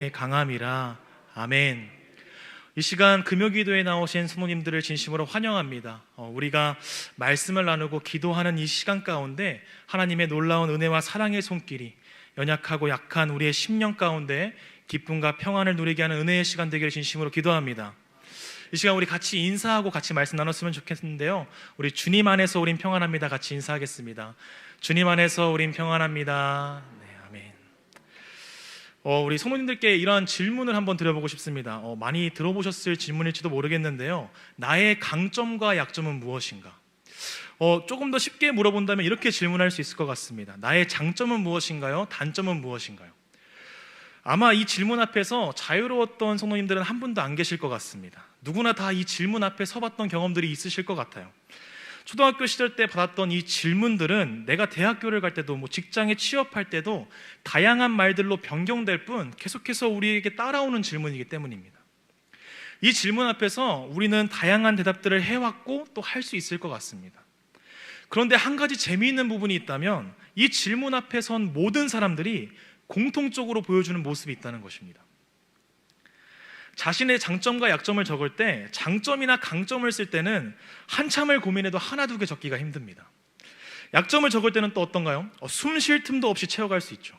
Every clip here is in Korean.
강함이라. 아멘. 이 시간 금요기도에 나오신 성도님들을 진심으로 환영합니다. 우리가 말씀을 나누고 기도하는 이 시간 가운데 하나님의 놀라운 은혜와 사랑의 손길이 연약하고 약한 우리의 심령 가운데 기쁨과 평안을 누리게 하는 은혜의 시간 되기를 진심으로 기도합니다. 이 시간 우리 같이 인사하고 같이 말씀 나눴으면 좋겠는데요, 우리 주님 안에서 우린 평안합니다 같이 인사하겠습니다. 주님 안에서 우린 평안합니다. 우리 성도님들께 이러한 질문을 한번 드려보고 싶습니다. 많이 들어보셨을 질문일지도 모르겠는데요, 나의 강점과 약점은 무엇인가? 조금 더 쉽게 물어본다면 이렇게 질문할 수 있을 것 같습니다. 나의 장점은 무엇인가요? 단점은 무엇인가요? 아마 이 질문 앞에서 자유로웠던 성도님들은 한 분도 안 계실 것 같습니다. 누구나 다 이 질문 앞에 서봤던 경험들이 있으실 것 같아요. 초등학교 시절 때 받았던 이 질문들은 내가 대학교를 갈 때도 직장에 취업할 때도 다양한 말들로 변경될 뿐 계속해서 우리에게 따라오는 질문이기 때문입니다. 이 질문 앞에서 우리는 다양한 대답들을 해왔고 또 할 수 있을 것 같습니다. 그런데 한 가지 재미있는 부분이 있다면 이 질문 앞에 선 모든 사람들이 공통적으로 보여주는 모습이 있다는 것입니다. 자신의 장점과 약점을 적을 때 장점이나 강점을 쓸 때는 한참을 고민해도 하나 두 개 적기가 힘듭니다. 약점을 적을 때는 또 어떤가요? 숨 쉴 틈도 없이 채워갈 수 있죠.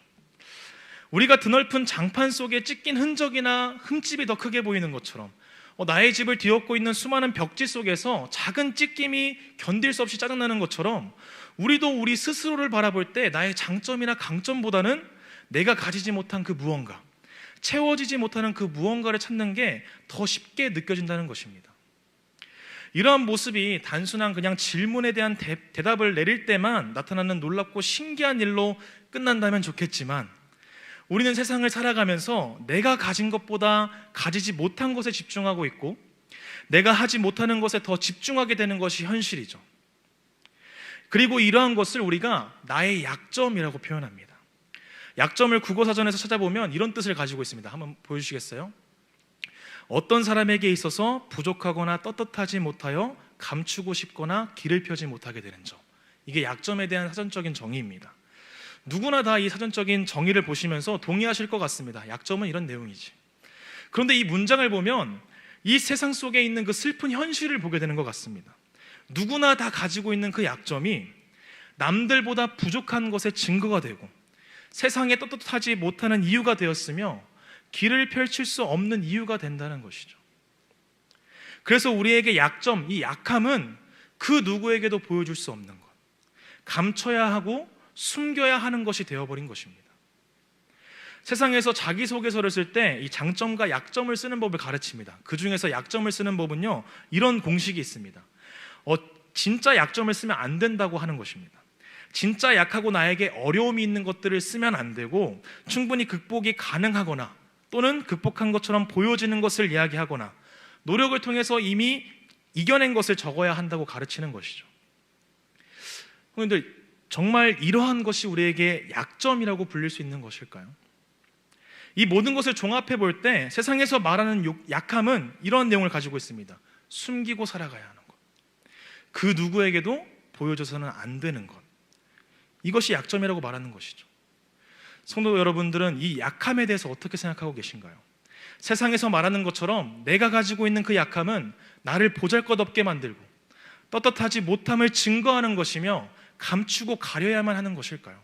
우리가 드넓은 장판 속에 찢긴 흔적이나 흠집이 더 크게 보이는 것처럼 나의 집을 뒤엎고 있는 수많은 벽지 속에서 작은 찢김이 견딜 수 없이 짜증나는 것처럼 우리도 우리 스스로를 바라볼 때 나의 장점이나 강점보다는 내가 가지지 못한 그 무언가, 채워지지 못하는 그 무언가를 찾는 게 더 쉽게 느껴진다는 것입니다. 이러한 모습이 단순한 그냥 질문에 대한 대답을 내릴 때만 나타나는 놀랍고 신기한 일로 끝난다면 좋겠지만, 우리는 세상을 살아가면서 내가 가진 것보다 가지지 못한 것에 집중하고 있고 내가 하지 못하는 것에 더 집중하게 되는 것이 현실이죠. 그리고 이러한 것을 우리가 나의 약점이라고 표현합니다. 약점을 국어사전에서 찾아보면 이런 뜻을 가지고 있습니다. 한번 보여주시겠어요? 어떤 사람에게 있어서 부족하거나 떳떳하지 못하여 감추고 싶거나 길을 펴지 못하게 되는 점, 이게 약점에 대한 사전적인 정의입니다. 누구나 다 이 사전적인 정의를 보시면서 동의하실 것 같습니다. 약점은 이런 내용이지. 그런데 이 문장을 보면 이 세상 속에 있는 그 슬픈 현실을 보게 되는 것 같습니다. 누구나 다 가지고 있는 그 약점이 남들보다 부족한 것의 증거가 되고 세상에 떳떳하지 못하는 이유가 되었으며 길을 펼칠 수 없는 이유가 된다는 것이죠. 그래서 우리에게 약점, 이 약함은 그 누구에게도 보여줄 수 없는 것, 감춰야 하고 숨겨야 하는 것이 되어버린 것입니다. 세상에서 자기소개서를 쓸 때 이 장점과 약점을 쓰는 법을 가르칩니다. 그 중에서 약점을 쓰는 법은요, 이런 공식이 있습니다. 진짜 약점을 쓰면 안 된다고 하는 것입니다. 진짜 약하고 나에게 어려움이 있는 것들을 쓰면 안 되고 충분히 극복이 가능하거나 또는 극복한 것처럼 보여지는 것을 이야기하거나 노력을 통해서 이미 이겨낸 것을 적어야 한다고 가르치는 것이죠. 그런데 정말 이러한 것이 우리에게 약점이라고 불릴 수 있는 것일까요? 이 모든 것을 종합해 볼 때 세상에서 말하는 약함은 이러한 내용을 가지고 있습니다. 숨기고 살아가야 하는 것, 그 누구에게도 보여줘서는 안 되는 것, 이것이 약점이라고 말하는 것이죠. 성도 여러분들은 이 약함에 대해서 어떻게 생각하고 계신가요? 세상에서 말하는 것처럼 내가 가지고 있는 그 약함은 나를 보잘것없게 만들고 떳떳하지 못함을 증거하는 것이며 감추고 가려야만 하는 것일까요?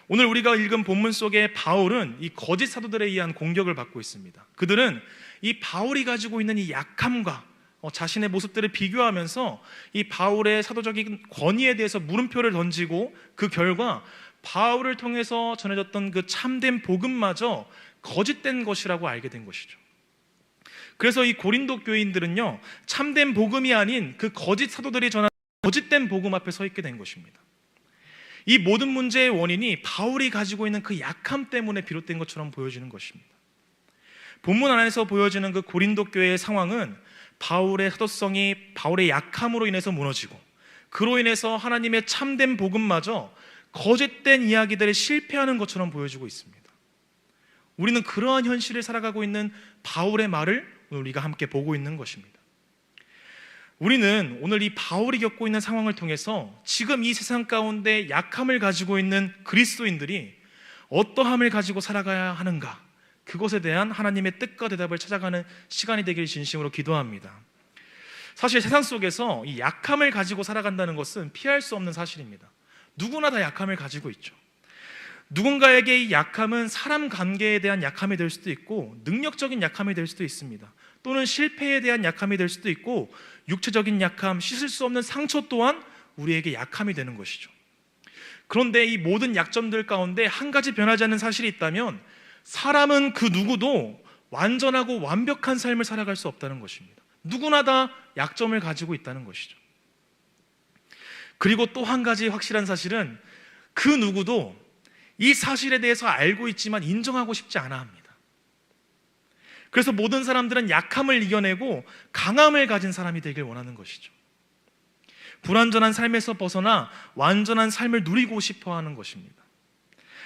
오늘 우리가 읽은 본문 속에 바울은 이 거짓 사도들에 의한 공격을 받고 있습니다. 그들은 이 바울이 가지고 있는 이 약함과 자신의 모습들을 비교하면서 이 바울의 사도적인 권위에 대해서 물음표를 던지고 그 결과 바울을 통해서 전해졌던 그 참된 복음마저 거짓된 것이라고 알게 된 것이죠. 그래서 이 고린도 교인들은요, 참된 복음이 아닌 그 거짓 사도들이 전한 거짓된 복음 앞에 서 있게 된 것입니다. 이 모든 문제의 원인이 바울이 가지고 있는 그 약함 때문에 비롯된 것처럼 보여지는 것입니다. 본문 안에서 보여지는 그 고린도 교회의 상황은 바울의 사도성이 바울의 약함으로 인해서 무너지고 그로 인해서 하나님의 참된 복음마저 거짓된 이야기들에 실패하는 것처럼 보여지고 있습니다. 우리는 그러한 현실을 살아가고 있는 바울의 말을 오늘 우리가 함께 보고 있는 것입니다. 우리는 오늘 이 바울이 겪고 있는 상황을 통해서 지금 이 세상 가운데 약함을 가지고 있는 그리스도인들이 어떠함을 가지고 살아가야 하는가, 그것에 대한 하나님의 뜻과 대답을 찾아가는 시간이 되길 진심으로 기도합니다. 사실 세상 속에서 이 약함을 가지고 살아간다는 것은 피할 수 없는 사실입니다. 누구나 다 약함을 가지고 있죠. 누군가에게 이 약함은 사람 관계에 대한 약함이 될 수도 있고, 능력적인 약함이 될 수도 있습니다. 또는 실패에 대한 약함이 될 수도 있고, 육체적인 약함, 씻을 수 없는 상처 또한 우리에게 약함이 되는 것이죠. 그런데 이 모든 약점들 가운데 한 가지 변하지 않는 사실이 있다면, 사람은 그 누구도 완전하고 완벽한 삶을 살아갈 수 없다는 것입니다. 누구나 다 약점을 가지고 있다는 것이죠. 그리고 또 한 가지 확실한 사실은, 그 누구도 이 사실에 대해서 알고 있지만 인정하고 싶지 않아 합니다. 그래서 모든 사람들은 약함을 이겨내고 강함을 가진 사람이 되길 원하는 것이죠. 불완전한 삶에서 벗어나 완전한 삶을 누리고 싶어 하는 것입니다.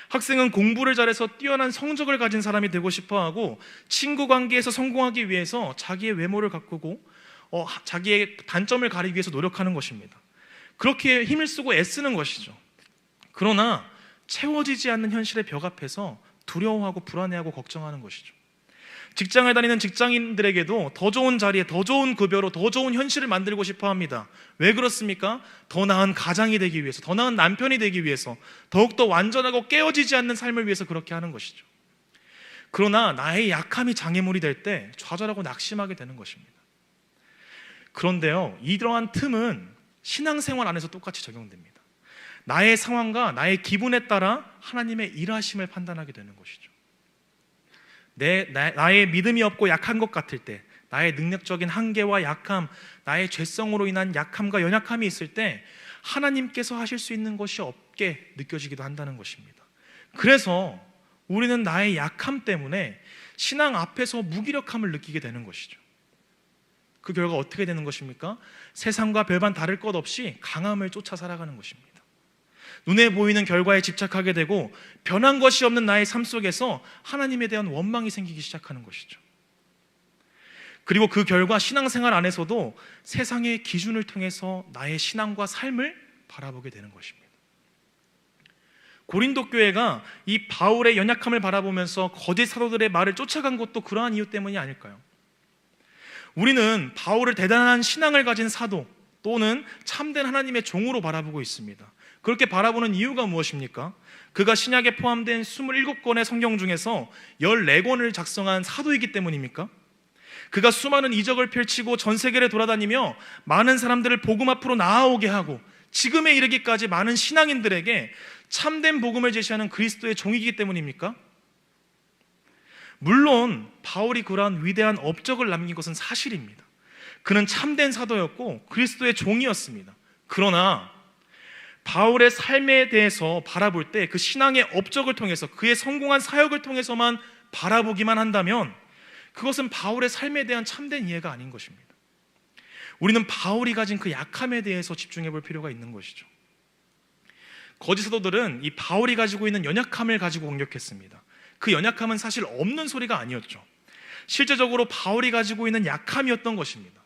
학생은 공부를 잘해서 뛰어난 성적을 가진 사람이 되고 싶어 하고, 친구 관계에서 성공하기 위해서 자기의 외모를 가꾸고 자기의 단점을 가리기 위해서 노력하는 것입니다. 그렇게 힘을 쓰고 애쓰는 것이죠. 그러나 채워지지 않는 현실의 벽 앞에서 두려워하고 불안해하고 걱정하는 것이죠. 직장을 다니는 직장인들에게도 더 좋은 자리에 더 좋은 급여로 더 좋은 현실을 만들고 싶어 합니다. 왜 그렇습니까? 더 나은 가장이 되기 위해서, 더 나은 남편이 되기 위해서, 더욱더 완전하고 깨어지지 않는 삶을 위해서 그렇게 하는 것이죠. 그러나 나의 약함이 장애물이 될 때 좌절하고 낙심하게 되는 것입니다. 그런데요, 이러한 틈은 신앙생활 안에서 똑같이 적용됩니다. 나의 상황과 나의 기분에 따라 하나님의 일하심을 판단하게 되는 것이죠. 나의 믿음이 없고 약한 것 같을 때, 나의 능력적인 한계와 약함, 나의 죄성으로 인한 약함과 연약함이 있을 때 하나님께서 하실 수 있는 것이 없게 느껴지기도 한다는 것입니다. 그래서 우리는 나의 약함 때문에 신앙 앞에서 무기력함을 느끼게 되는 것이죠. 그 결과 어떻게 되는 것입니까? 세상과 별반 다를 것 없이 강함을 쫓아 살아가는 것입니다. 눈에 보이는 결과에 집착하게 되고, 변한 것이 없는 나의 삶 속에서 하나님에 대한 원망이 생기기 시작하는 것이죠. 그리고 그 결과 신앙생활 안에서도 세상의 기준을 통해서 나의 신앙과 삶을 바라보게 되는 것입니다. 고린도 교회가 이 바울의 연약함을 바라보면서 거짓 사도들의 말을 쫓아간 것도 그러한 이유 때문이 아닐까요? 우리는 바울을 대단한 신앙을 가진 사도 또는 참된 하나님의 종으로 바라보고 있습니다. 그렇게 바라보는 이유가 무엇입니까? 그가 신약에 포함된 27권의 성경 중에서 14권을 작성한 사도이기 때문입니까? 그가 수많은 이적을 펼치고 전 세계를 돌아다니며 많은 사람들을 복음 앞으로 나아오게 하고 지금에 이르기까지 많은 신앙인들에게 참된 복음을 제시하는 그리스도의 종이기 때문입니까? 물론 바울이 그러한 위대한 업적을 남긴 것은 사실입니다. 그는 참된 사도였고 그리스도의 종이었습니다. 그러나 바울의 삶에 대해서 바라볼 때 그 신앙의 업적을 통해서, 그의 성공한 사역을 통해서만 바라보기만 한다면 그것은 바울의 삶에 대한 참된 이해가 아닌 것입니다. 우리는 바울이 가진 그 약함에 대해서 집중해 볼 필요가 있는 것이죠. 거짓 사도들은 이 바울이 가지고 있는 연약함을 가지고 공격했습니다. 그 연약함은 사실 없는 소리가 아니었죠. 실제적으로 바울이 가지고 있는 약함이었던 것입니다.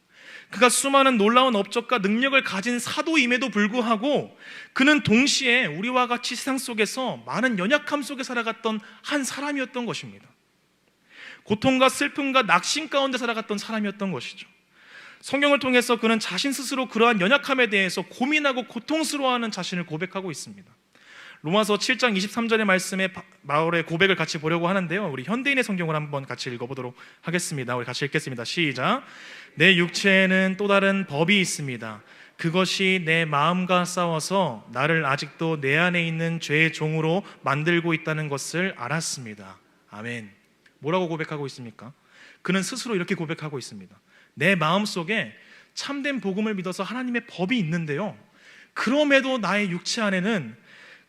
그가 수많은 놀라운 업적과 능력을 가진 사도임에도 불구하고 그는 동시에 우리와 같이 세상 속에서 많은 연약함 속에 살아갔던 한 사람이었던 것입니다. 고통과 슬픔과 낙심 가운데 살아갔던 사람이었던 것이죠. 성경을 통해서 그는 자신 스스로 그러한 연약함에 대해서 고민하고 고통스러워하는 자신을 고백하고 있습니다. 로마서 7장 23절의 말씀에 바울의 고백을 같이 보려고 하는데요, 우리 현대인의 성경을 한번 같이 읽어보도록 하겠습니다. 우리 같이 읽겠습니다. 시작. 내 육체에는 또 다른 법이 있습니다. 그것이 내 마음과 싸워서 나를 아직도 내 안에 있는 죄의 종으로 만들고 있다는 것을 알았습니다. 아멘. 뭐라고 고백하고 있습니까? 그는 스스로 이렇게 고백하고 있습니다. 내 마음속에 참된 복음을 믿어서 하나님의 법이 있는데요, 그럼에도 나의 육체 안에는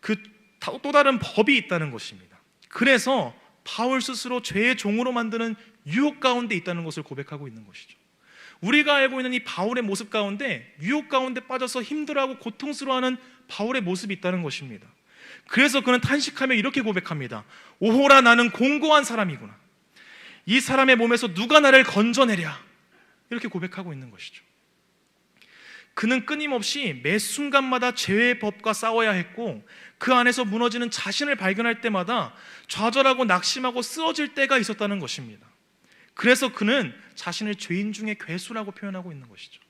그 또 다른 법이 있다는 것입니다. 그래서 바울 스스로 죄의 종으로 만드는 유혹 가운데 있다는 것을 고백하고 있는 것이죠. 우리가 알고 있는 이 바울의 모습 가운데 유혹 가운데 빠져서 힘들어하고 고통스러워하는 바울의 모습이 있다는 것입니다. 그래서 그는 탄식하며 이렇게 고백합니다. 오호라, 나는 공고한 사람이구나. 이 사람의 몸에서 누가 나를 건져내랴. 이렇게 고백하고 있는 것이죠. 그는 끊임없이 매 순간마다 죄의 법과 싸워야 했고 그 안에서 무너지는 자신을 발견할 때마다 좌절하고 낙심하고 쓰러질 때가 있었다는 것입니다. 그래서 그는 자신을 죄인 중에 괴수라고 표현하고 있는 것이죠.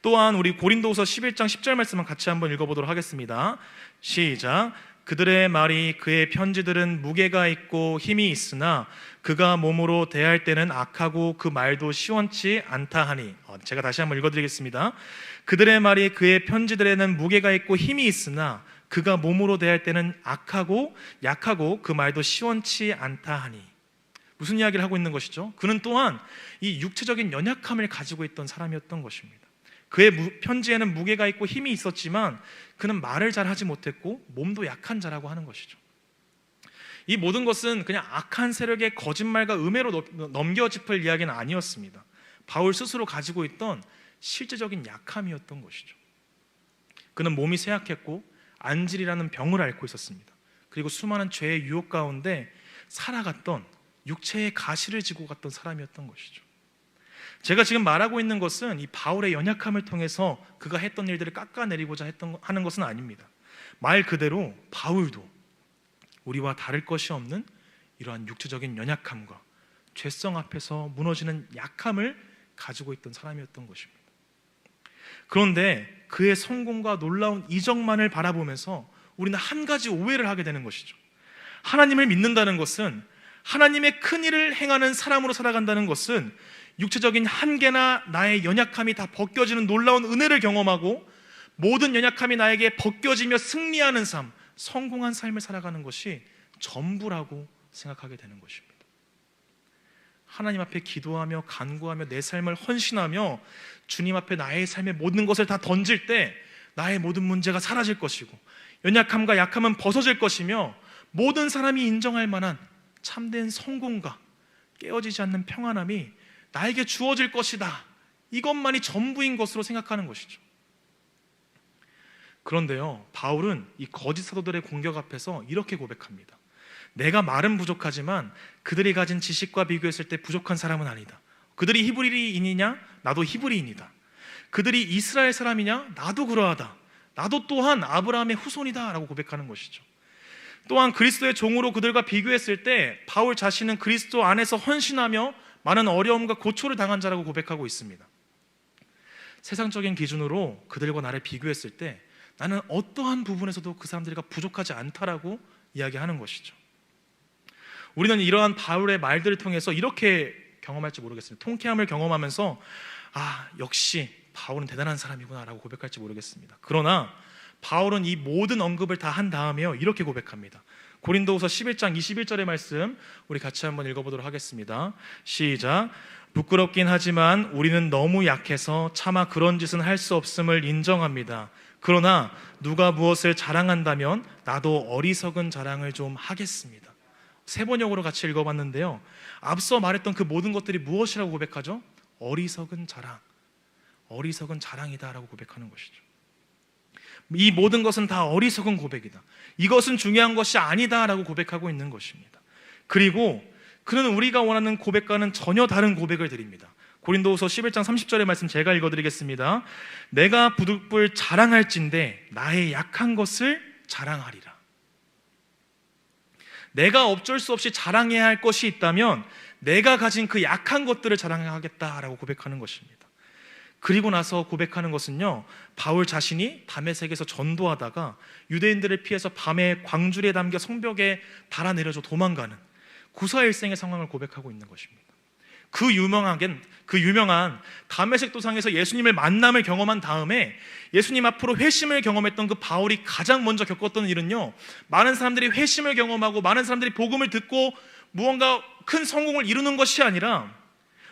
또한 우리 고린도후서 11장 10절 말씀을 같이 한번 읽어보도록 하겠습니다. 시작. 그들의 말이 그의 편지들은 무게가 있고 힘이 있으나 그가 몸으로 대할 때는 악하고 그 말도 시원치 않다 하니. 제가 다시 한번 읽어드리겠습니다. 그들의 말이 그의 편지들에는 무게가 있고 힘이 있으나 그가 몸으로 대할 때는 악하고 약하고 그 말도 시원치 않다 하니. 무슨 이야기를 하고 있는 것이죠? 그는 또한 이 육체적인 연약함을 가지고 있던 사람이었던 것입니다. 그의 편지에는 무게가 있고 힘이 있었지만 그는 말을 잘 하지 못했고 몸도 약한 자라고 하는 것이죠. 이 모든 것은 그냥 악한 세력의 거짓말과 음해로 넘겨짚을 이야기는 아니었습니다. 바울 스스로 가지고 있던 실제적인 약함이었던 것이죠. 그는 몸이 쇠약했고 안질이라는 병을 앓고 있었습니다. 그리고 수많은 죄의 유혹 가운데 살아갔던, 육체의 가시를 지고 갔던 사람이었던 것이죠. 제가 지금 말하고 있는 것은 이 바울의 연약함을 통해서 그가 했던 일들을 깎아내리고자 하는 것은 아닙니다. 말 그대로 바울도 우리와 다를 것이 없는 이러한 육체적인 연약함과 죄성 앞에서 무너지는 약함을 가지고 있던 사람이었던 것입니다. 그런데 그의 성공과 놀라운 이적만을 바라보면서 우리는 한 가지 오해를 하게 되는 것이죠. 하나님을 믿는다는 것은, 하나님의 큰 일을 행하는 사람으로 살아간다는 것은 육체적인 한계나 나의 연약함이 다 벗겨지는 놀라운 은혜를 경험하고 모든 연약함이 나에게 벗겨지며 승리하는 삶, 성공한 삶을 살아가는 것이 전부라고 생각하게 되는 것입니다. 하나님 앞에 기도하며 간구하며 내 삶을 헌신하며 주님 앞에 나의 삶의 모든 것을 다 던질 때 나의 모든 문제가 사라질 것이고 연약함과 약함은 벗어질 것이며 모든 사람이 인정할 만한 참된 성공과 깨어지지 않는 평안함이 나에게 주어질 것이다. 이것만이 전부인 것으로 생각하는 것이죠. 그런데요, 바울은 이 거짓 사도들의 공격 앞에서 이렇게 고백합니다. 내가 말은 부족하지만 그들이 가진 지식과 비교했을 때 부족한 사람은 아니다. 그들이 히브리인이냐? 나도 히브리인이다. 그들이 이스라엘 사람이냐? 나도 그러하다. 나도 또한 아브라함의 후손이다 라고 고백하는 것이죠. 또한 그리스도의 종으로 그들과 비교했을 때 바울 자신은 그리스도 안에서 헌신하며 많은 어려움과 고초를 당한 자라고 고백하고 있습니다. 세상적인 기준으로 그들과 나를 비교했을 때 나는 어떠한 부분에서도 그 사람들과 부족하지 않다라고 이야기하는 것이죠. 우리는 이러한 바울의 말들을 통해서 이렇게 경험할지 모르겠습니다. 통쾌함을 경험하면서 역시 바울은 대단한 사람이구나 라고 고백할지 모르겠습니다. 그러나 바울은 이 모든 언급을 다 한 다음에요, 이렇게 고백합니다. 고린도후서 11장 21절의 말씀 우리 같이 한번 읽어보도록 하겠습니다. 시작. 부끄럽긴 하지만 우리는 너무 약해서 차마 그런 짓은 할 수 없음을 인정합니다. 그러나 누가 무엇을 자랑한다면 나도 어리석은 자랑을 좀 하겠습니다. 세 번역으로 같이 읽어봤는데요, 앞서 말했던 그 모든 것들이 무엇이라고 고백하죠? 어리석은 자랑, 어리석은 자랑이다 라고 고백하는 것이죠. 이 모든 것은 다 어리석은 고백이다, 이것은 중요한 것이 아니다 라고 고백하고 있는 것입니다. 그리고 그는 우리가 원하는 고백과는 전혀 다른 고백을 드립니다. 고린도후서 11장 30절의 말씀 제가 읽어드리겠습니다. 내가 부득불 자랑할진대 나의 약한 것을 자랑하리라. 내가 어쩔 수 없이 자랑해야 할 것이 있다면 내가 가진 그 약한 것들을 자랑하겠다라고 고백하는 것입니다. 그리고 나서 고백하는 것은요, 바울 자신이 다메섹에서 전도하다가 유대인들을 피해서 밤에 광주리에 담겨 성벽에 달아내려져 도망가는 구사일생의 상황을 고백하고 있는 것입니다. 그 유명한 다메섹 도상에서 예수님을 만남을 경험한 다음에 예수님 앞으로 회심을 경험했던 그 바울이 가장 먼저 겪었던 일은요, 많은 사람들이 회심을 경험하고 많은 사람들이 복음을 듣고 무언가 큰 성공을 이루는 것이 아니라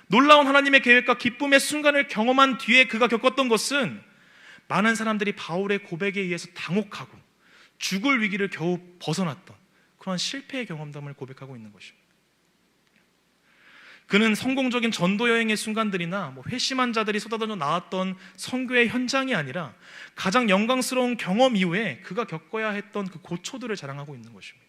놀라운 하나님의 계획과 기쁨의 순간을 경험한 뒤에 그가 겪었던 것은 많은 사람들이 바울의 고백에 의해서 당혹하고 죽을 위기를 겨우 벗어났던 그런 실패의 경험담을 고백하고 있는 것입니다. 그는 성공적인 전도 여행의 순간들이나 회심한 자들이 쏟아져 나왔던 선교의 현장이 아니라 가장 영광스러운 경험 이후에 그가 겪어야 했던 그 고초들을 자랑하고 있는 것입니다.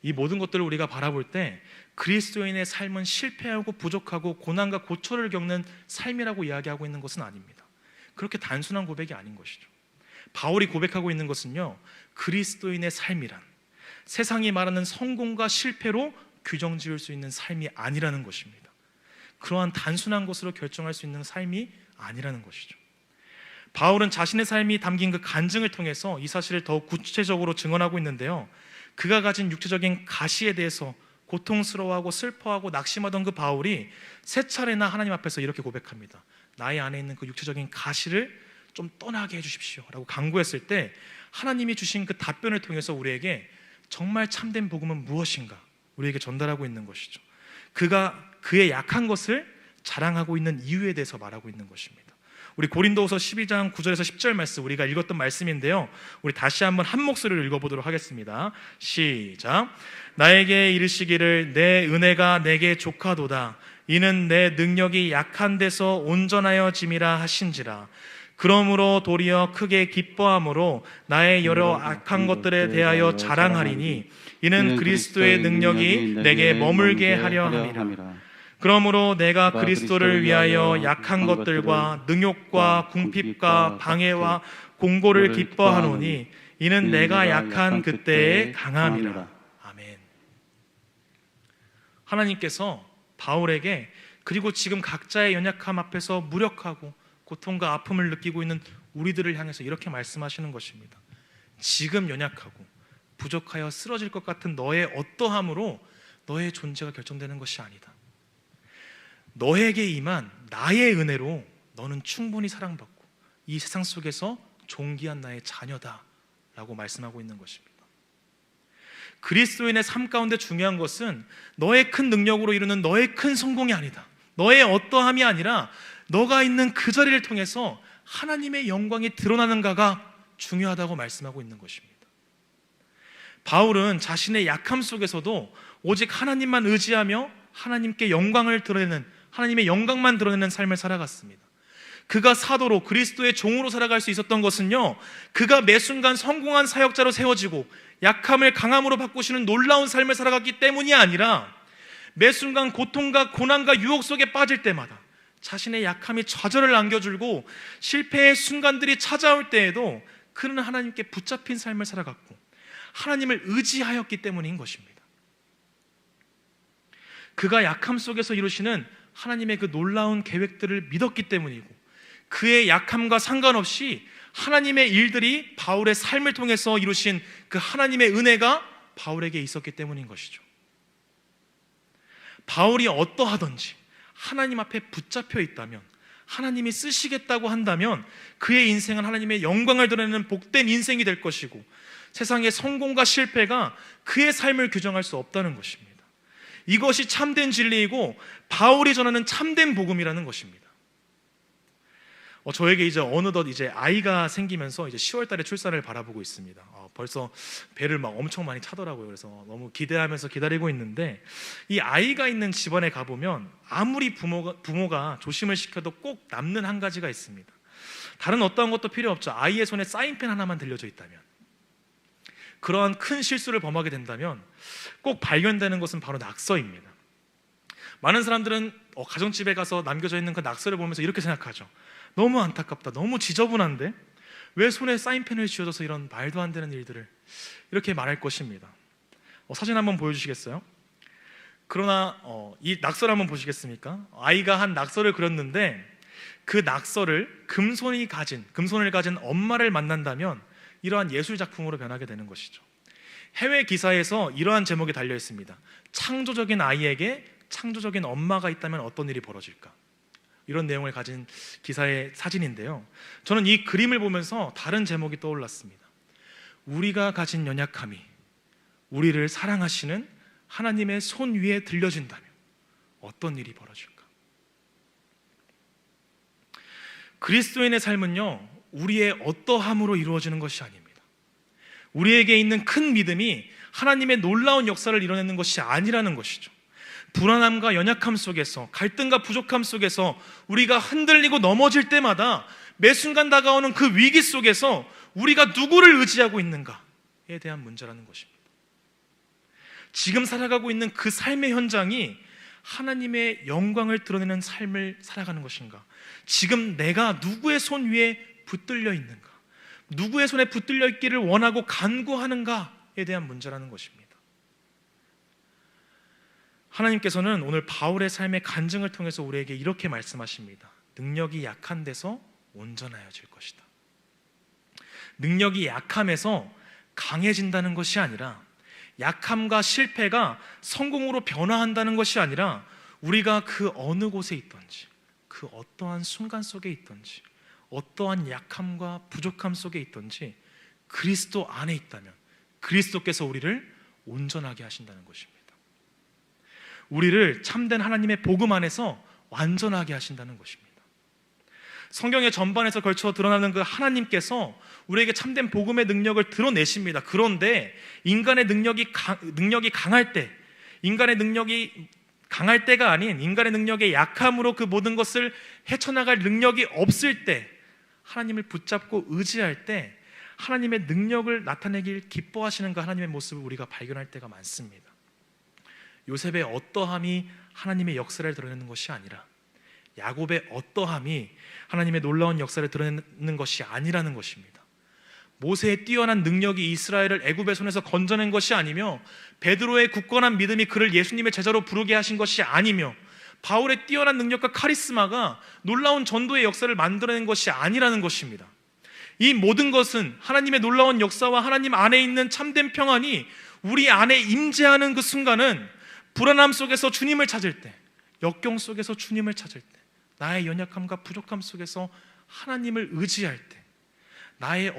이 모든 것들을 우리가 바라볼 때 그리스도인의 삶은 실패하고 부족하고 고난과 고초를 겪는 삶이라고 이야기하고 있는 것은 아닙니다. 그렇게 단순한 고백이 아닌 것이죠. 바울이 고백하고 있는 것은요, 그리스도인의 삶이란 세상이 말하는 성공과 실패로 규정 지을 수 있는 삶이 아니라는 것입니다. 그러한 단순한 것으로 결정할 수 있는 삶이 아니라는 것이죠. 바울은 자신의 삶이 담긴 그 간증을 통해서 이 사실을 더욱 구체적으로 증언하고 있는데요, 그가 가진 육체적인 가시에 대해서 고통스러워하고 슬퍼하고 낙심하던 그 바울이 세 차례나 하나님 앞에서 이렇게 고백합니다. 나의 안에 있는 그 육체적인 가시를 좀 떠나게 해주십시오 라고 간구했을 때 하나님이 주신 그 답변을 통해서 우리에게 정말 참된 복음은 무엇인가 우리에게 전달하고 있는 것이죠. 그가 그의 약한 것을 자랑하고 있는 이유에 대해서 말하고 있는 것입니다. 우리 고린도후서 12장 9절에서 10절 말씀, 우리가 읽었던 말씀인데요, 우리 다시 한번 한 목소리로 읽어보도록 하겠습니다. 시작. 나에게 이르시기를 내 은혜가 내게 족하도다. 이는 내 능력이 약한 데서 온전하여 짐이라 하신지라. 그러므로 도리어 크게 기뻐함으로 나의 여러 악한 것들에 대하여 자랑하리니 이는 그리스도의 능력이 내게 머물게 하려 함이라. 그러므로 내가 그리스도를 위하여 약한 것들과 능욕과 궁핍과 방해와 공고를 기뻐하노니 이는 내가 약한 그때에 강함이라. 아멘. 하나님께서 바울에게 그리고 지금 각자의 연약함 앞에서 무력하고 고통과 아픔을 느끼고 있는 우리들을 향해서 이렇게 말씀하시는 것입니다. 지금 연약하고 부족하여 쓰러질 것 같은 너의 어떠함으로 너의 존재가 결정되는 것이 아니다. 너에게 임한 나의 은혜로 너는 충분히 사랑받고 이 세상 속에서 존귀한 나의 자녀다 라고 말씀하고 있는 것입니다. 그리스도인의 삶 가운데 중요한 것은 너의 큰 능력으로 이루는 너의 큰 성공이 아니다. 너의 어떠함이 아니라 너가 있는 그 자리를 통해서 하나님의 영광이 드러나는가가 중요하다고 말씀하고 있는 것입니다. 바울은 자신의 약함 속에서도 오직 하나님만 의지하며 하나님께 영광을 드러내는, 하나님의 영광만 드러내는 삶을 살아갔습니다. 그가 사도로 그리스도의 종으로 살아갈 수 있었던 것은요, 그가 매 순간 성공한 사역자로 세워지고 약함을 강함으로 바꾸시는 놀라운 삶을 살아갔기 때문이 아니라 매 순간 고통과 고난과 유혹 속에 빠질 때마다 자신의 약함이 좌절을 안겨주고 실패의 순간들이 찾아올 때에도 그는 하나님께 붙잡힌 삶을 살아갔고 하나님을 의지하였기 때문인 것입니다. 그가 약함 속에서 이루시는 하나님의 그 놀라운 계획들을 믿었기 때문이고 그의 약함과 상관없이 하나님의 일들이 바울의 삶을 통해서 이루신 그 하나님의 은혜가 바울에게 있었기 때문인 것이죠. 바울이 어떠하든지 하나님 앞에 붙잡혀 있다면, 하나님이 쓰시겠다고 한다면 그의 인생은 하나님의 영광을 드러내는 복된 인생이 될 것이고 세상의 성공과 실패가 그의 삶을 규정할 수 없다는 것입니다. 이것이 참된 진리이고 바울이 전하는 참된 복음이라는 것입니다. 저에게 이제 어느덧 이제 아이가 생기면서 이제 10월 달에 출산을 바라보고 있습니다. 벌써 배를 막 엄청 많이 차더라고요. 그래서 너무 기대하면서 기다리고 있는데 이 아이가 있는 집안에 가보면 아무리 부모가 조심을 시켜도 꼭 남는 한 가지가 있습니다. 다른 어떠한 것도 필요 없죠. 아이의 손에 사인펜 하나만 들려져 있다면, 그러한 큰 실수를 범하게 된다면 꼭 발견되는 것은 바로 낙서입니다. 많은 사람들은 가정집에 가서 남겨져 있는 그 낙서를 보면서 이렇게 생각하죠. 너무 안타깝다, 너무 지저분한데 왜 손에 사인펜을 쥐어줘서 이런 말도 안 되는 일들을, 이렇게 말할 것입니다. 사진 한번 보여주시겠어요? 그러나 이 낙서를 한번 보시겠습니까? 아이가 한 낙서를 그렸는데 그 낙서를 금손을 가진 엄마를 만난다면 이러한 예술작품으로 변하게 되는 것이죠. 해외 기사에서 이러한 제목이 달려 있습니다. 창조적인 아이에게 창조적인 엄마가 있다면 어떤 일이 벌어질까? 이런 내용을 가진 기사의 사진인데요, 저는 이 그림을 보면서 다른 제목이 떠올랐습니다. 우리가 가진 연약함이 우리를 사랑하시는 하나님의 손 위에 들려진다면 어떤 일이 벌어질까? 그리스도인의 삶은요, 우리의 어떠함으로 이루어지는 것이 아닙니다. 우리에게 있는 큰 믿음이 하나님의 놀라운 역사를 이뤄내는 것이 아니라는 것이죠. 불안함과 연약함 속에서, 갈등과 부족함 속에서 우리가 흔들리고 넘어질 때마다 매 순간 다가오는 그 위기 속에서 우리가 누구를 의지하고 있는가에 대한 문제라는 것입니다. 지금 살아가고 있는 그 삶의 현장이 하나님의 영광을 드러내는 삶을 살아가는 것인가? 지금 내가 누구의 손 위에 붙들려 있는가? 누구의 손에 붙들려 있기를 원하고 간구하는가에 대한 문제라는 것입니다. 하나님께서는 오늘 바울의 삶의 간증을 통해서 우리에게 이렇게 말씀하십니다. 능력이 약한 데서 온전하여질 것이다. 능력이 약함에서 강해진다는 것이 아니라, 약함과 실패가 성공으로 변화한다는 것이 아니라, 우리가 그 어느 곳에 있든지, 그 어떠한 순간 속에 있든지, 어떠한 약함과 부족함 속에 있든지 그리스도 안에 있다면 그리스도께서 우리를 온전하게 하신다는 것입니다. 우리를 참된 하나님의 복음 안에서 완전하게 하신다는 것입니다. 성경의 전반에서 걸쳐 드러나는 그 하나님께서 우리에게 참된 복음의 능력을 드러내십니다. 그런데 인간의 능력이 강할 때, 인간의 능력이 강할 때가 아닌 인간의 능력의 약함으로 그 모든 것을 헤쳐나갈 능력이 없을 때, 하나님을 붙잡고 의지할 때 하나님의 능력을 나타내길 기뻐하시는 그 하나님의 모습을 우리가 발견할 때가 많습니다. 요셉의 어떠함이 하나님의 역사를 드러내는 것이 아니라, 야곱의 어떠함이 하나님의 놀라운 역사를 드러내는 것이 아니라는 것입니다. 모세의 뛰어난 능력이 이스라엘을 애굽의 손에서 건져낸 것이 아니며, 베드로의 굳건한 믿음이 그를 예수님의 제자로 부르게 하신 것이 아니며, 바울의 뛰어난 능력과 카리스마가 놀라운 전도의 역사를 만들어낸 것이 아니라는 것입니다. 이 모든 것은 하나님의 놀라운 역사와 하나님 안에 있는 참된 평안이 우리 안에 임재하는 그 순간은, 불안함 속에서 주님을 찾을 때, 역경 속에서 주님을 찾을 때, 나의 연약함과 부족함 속에서 하나님을 의지할 때, 나의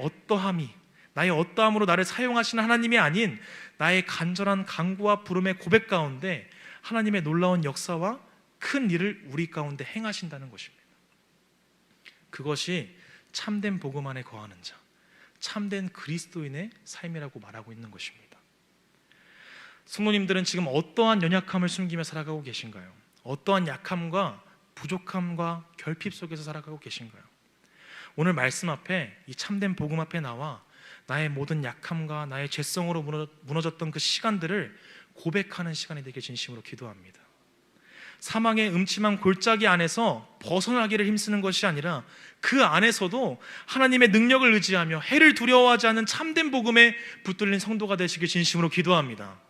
어떠함으로 나를 사용하시는 하나님이 아닌 나의 간절한 간구와 부름의 고백 가운데 하나님의 놀라운 역사와 큰 일을 우리 가운데 행하신다는 것입니다. 그것이 참된 복음 안에 거하는 자, 참된 그리스도인의 삶이라고 말하고 있는 것입니다. 성도님들은 지금 어떠한 연약함을 숨기며 살아가고 계신가요? 어떠한 약함과 부족함과 결핍 속에서 살아가고 계신가요? 오늘 말씀 앞에, 이 참된 복음 앞에 나와 나의 모든 약함과 나의 죄성으로 무너졌던 그 시간들을 고백하는 시간이 되게 진심으로 기도합니다. 사망의 음침한 골짜기 안에서 벗어나기를 힘쓰는 것이 아니라, 그 안에서도 하나님의 능력을 의지하며 해를 두려워하지 않는 참된 복음에 붙들린 성도가 되시길 진심으로 기도합니다.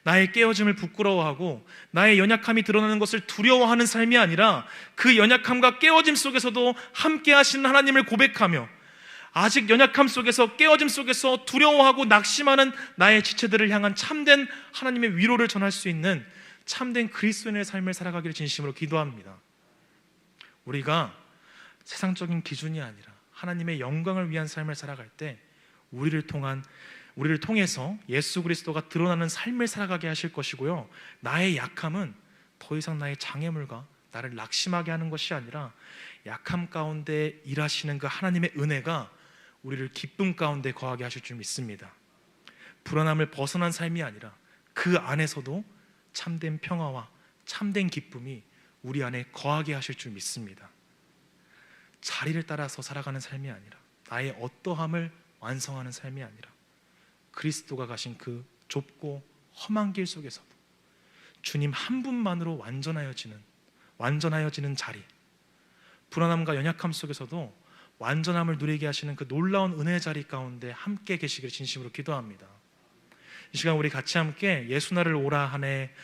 나의 깨어짐을 부끄러워하고 나의 연약함이 드러나는 것을 두려워하는 삶이 아니라, 그 연약함과 깨어짐 속에서도 함께 하시는 하나님을 고백하며, 아직 연약함 속에서, 깨어짐 속에서 두려워하고 낙심하는 나의 지체들을 향한 참된 하나님의 위로를 전할 수 있는 참된 그리스도인의 삶을 살아가기를 진심으로 기도합니다. 우리가 세상적인 기준이 아니라 하나님의 영광을 위한 삶을 살아갈 때 우리를 통해서 예수 그리스도가 드러나는 삶을 살아가게 하실 것이고요, 나의 약함은 더 이상 나의 장애물과 나를 낙심하게 하는 것이 아니라, 약함 가운데 일하시는 그 하나님의 은혜가 우리를 기쁨 가운데 거하게 하실 줄 믿습니다. 불안함을 벗어난 삶이 아니라 그 안에서도 참된 평화와 참된 기쁨이 우리 안에 거하게 하실 줄 믿습니다. 자리를 따라서 살아가는 삶이 아니라, 나의 어떠함을 완성하는 삶이 아니라, 그리스도가 가신 그 좁고 험한 길 속에서도 주님 한 분만으로 완전하여지는 자리, 불안함과 연약함 속에서도 완전함을 누리게 하시는 그 놀라운 은혜의 자리 가운데 함께 계시기를 진심으로 기도합니다. 이 시간 우리 같이 함께 예수 나를 오라 하네